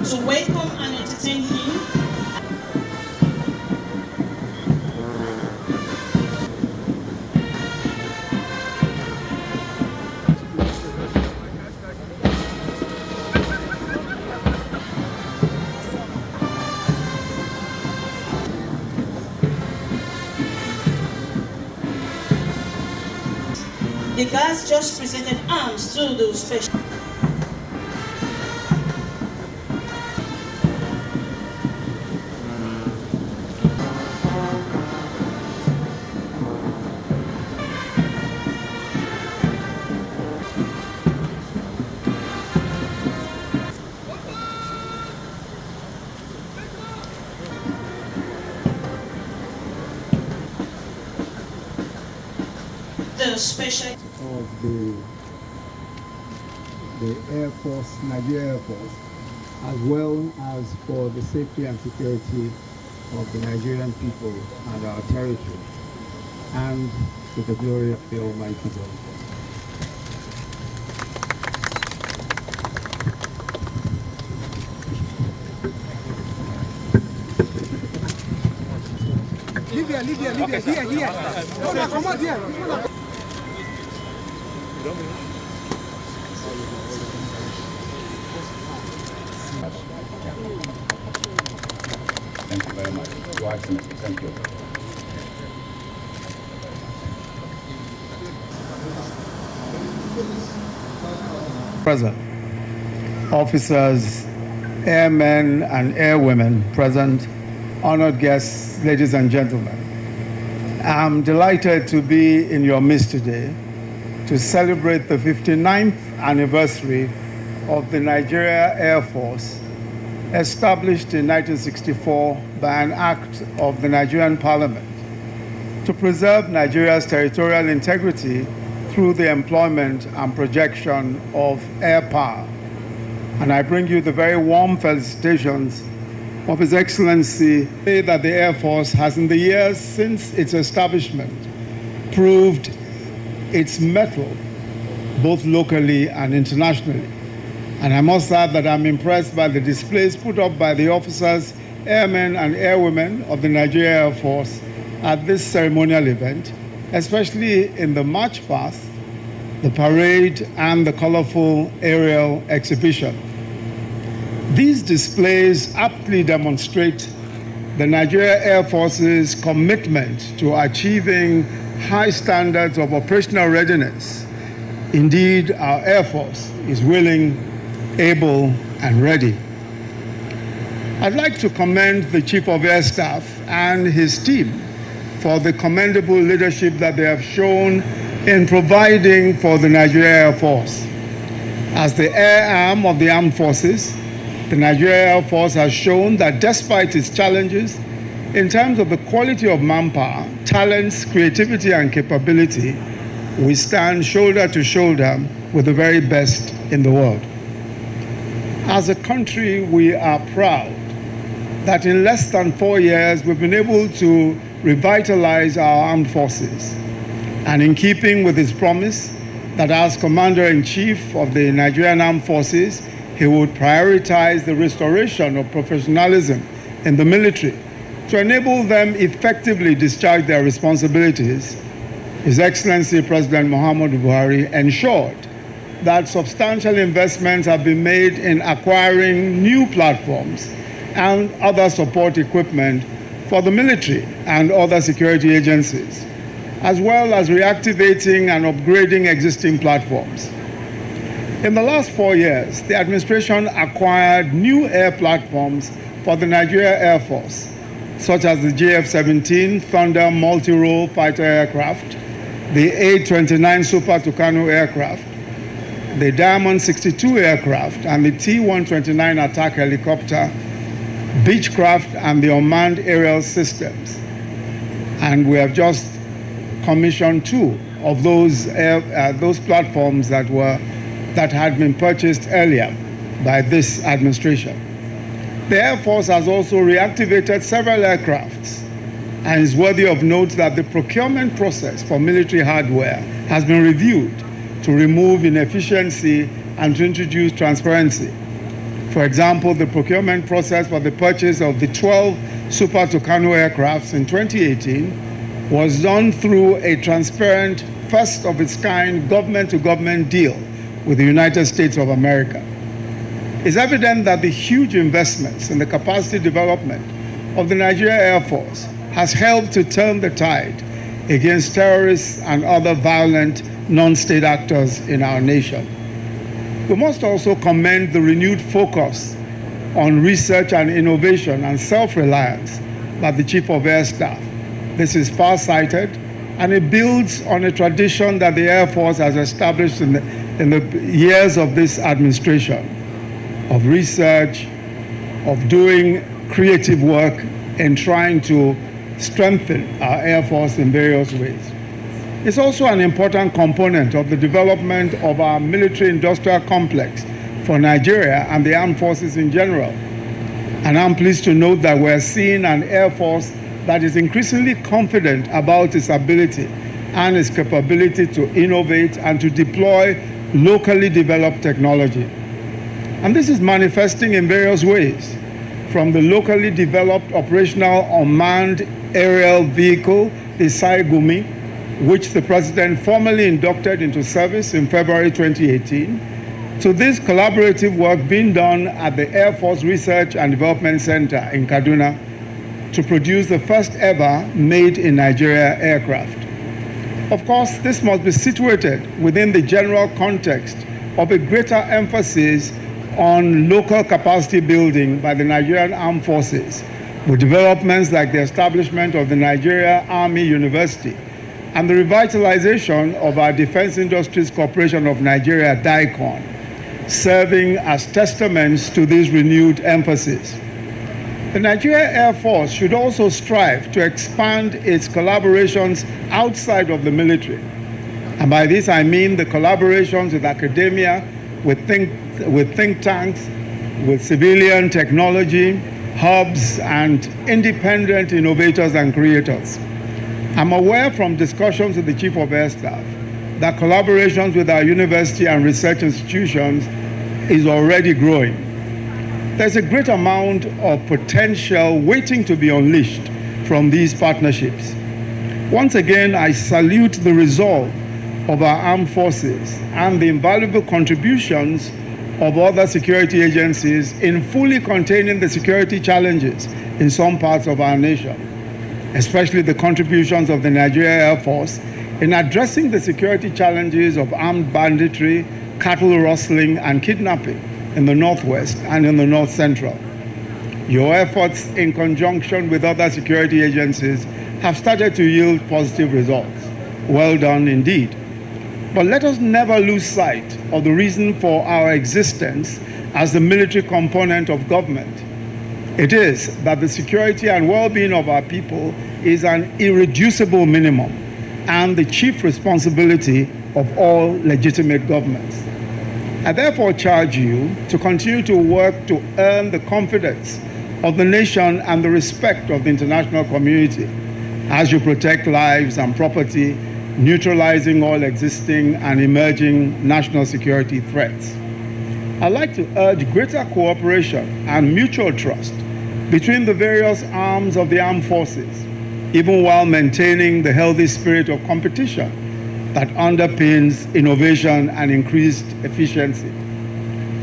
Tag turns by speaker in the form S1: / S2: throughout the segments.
S1: to welcome and entertain him. The guards just presented arms to the special. The special
S2: of the Air Force, Nigeria Air Force, as well as for the safety and security of the Nigerian people and our territory, and to the glory of the Almighty God. Lydia, here. Come on, here.
S3: Thank you very much. Your Excellency, thank you.
S2: Present. Officers, airmen and airwomen present, honored guests, ladies and gentlemen. I'm delighted to be in your midst today to celebrate the 59th anniversary of the Nigeria Air Force, established in 1964 by an act of the Nigerian Parliament to preserve Nigeria's territorial integrity through the employment and projection of air power. And I bring you the very warm felicitations of His Excellency that the Air Force has, in the years since its establishment, proved its mettle both locally and internationally. And I must add that I'm impressed by the displays put up by the officers, airmen and airwomen of the Nigeria Air Force at this ceremonial event, especially in the march past, the parade and the colorful aerial exhibition. These displays aptly demonstrate the Nigeria Air Force's commitment to achieving high standards of operational readiness. Indeed, our Air Force is willing, able, and ready. I'd like to commend the Chief of Air Staff and his team for the commendable leadership that they have shown in providing for the Nigeria Air Force. As the air arm of the armed forces, the Nigeria Air Force has shown that despite its challenges in terms of the quality of manpower, talents, creativity, and capability, we stand shoulder to shoulder with the very best in the world. As a country, we are proud that in less than 4 years, we've been able to revitalize our armed forces. And in keeping with his promise that as Commander-in-Chief of the Nigerian Armed Forces, he would prioritize the restoration of professionalism in the military to enable them effectively discharge their responsibilities, His Excellency President Muhammadu Buhari ensured that substantial investments have been made in acquiring new platforms and other support equipment for the military and other security agencies, as well as reactivating and upgrading existing platforms. In the last 4 years, the administration acquired new air platforms for the Nigeria Air Force, such as the JF-17 Thunder multi-role fighter aircraft, the A-29 Super Tucano aircraft, the Diamond 62 aircraft, and the T-129 attack helicopter, Beechcraft, and the unmanned aerial systems. And we have just commissioned 2 of those platforms that had been purchased earlier by this administration. The Air Force has also reactivated several aircrafts, and it's worthy of note that the procurement process for military hardware has been reviewed to remove inefficiency and to introduce transparency. For example, the procurement process for the purchase of the 12 Super Tucano aircrafts in 2018 was done through a transparent, first-of-its-kind government-to-government deal with the United States of America. It's evident that the huge investments in the capacity development of the Nigerian Air Force has helped to turn the tide against terrorists and other violent non-state actors in our nation. We must also commend the renewed focus on research and innovation and self-reliance by the Chief of Air Staff. This is far-sighted, and it builds on a tradition that the Air Force has established in the years of this administration, of research, of doing creative work in trying to strengthen our Air Force in various ways. It's also an important component of the development of our military-industrial complex for Nigeria and the armed forces in general. And I'm pleased to note that we're seeing an Air Force that is increasingly confident about its ability and its capability to innovate and to deploy locally developed technology. And this is manifesting in various ways, from the locally developed operational unmanned aerial vehicle, the Saigumi, which the President formally inducted into service in February 2018, to this collaborative work being done at the Air Force Research and Development Center in Kaduna to produce the first ever made in Nigeria aircraft. Of course, this must be situated within the general context of a greater emphasis on local capacity building by the Nigerian Armed Forces, with developments like the establishment of the Nigeria Army University and the revitalization of our Defense Industries Corporation of Nigeria, DICON, serving as testaments to this renewed emphasis. The Nigeria Air Force should also strive to expand its collaborations outside of the military. And by this I mean the collaborations with academia, with think tanks, with civilian technology, hubs, and independent innovators and creators. I'm aware from discussions with the Chief of Air Staff that collaborations with our university and research institutions is already growing. There's a great amount of potential waiting to be unleashed from these partnerships. Once again, I salute the resolve of our armed forces and the invaluable contributions of other security agencies in fully containing the security challenges in some parts of our nation, especially the contributions of the Nigeria Air Force in addressing the security challenges of armed banditry, cattle rustling, and kidnapping in the Northwest and in the North Central. Your efforts in conjunction with other security agencies have started to yield positive results. Well done indeed. But let us never lose sight of the reason for our existence as the military component of government. It is that the security and well-being of our people is an irreducible minimum and the chief responsibility of all legitimate governments. I therefore charge you to continue to work to earn the confidence of the nation and the respect of the international community as you protect lives and property, neutralizing all existing and emerging national security threats. I'd like to urge greater cooperation and mutual trust between the various arms of the armed forces, even while maintaining the healthy spirit of competition that underpins innovation and increased efficiency.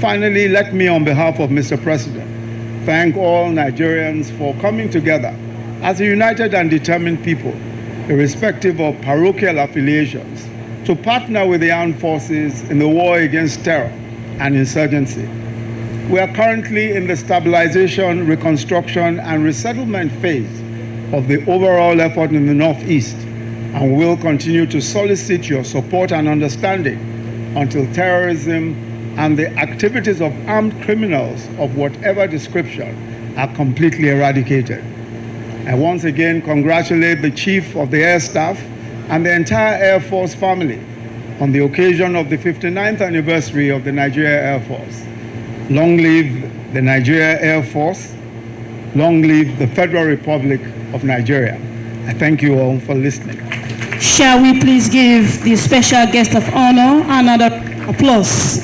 S2: Finally, let me, on behalf of Mr. President, thank all Nigerians for coming together as a united and determined people, irrespective of parochial affiliations, to partner with the armed forces in the war against terror and insurgency. We are currently in the stabilization, reconstruction, and resettlement phase of the overall effort in the Northeast, and will continue to solicit your support and understanding until terrorism and the activities of armed criminals of whatever description are completely eradicated. I once again congratulate the Chief of the Air Staff and the entire Air Force family on the occasion of the 59th anniversary of the Nigeria Air Force. Long live the Nigeria Air Force. Long live the Federal Republic of Nigeria. I thank you all for listening.
S1: Shall we please give the special guest of honor another applause?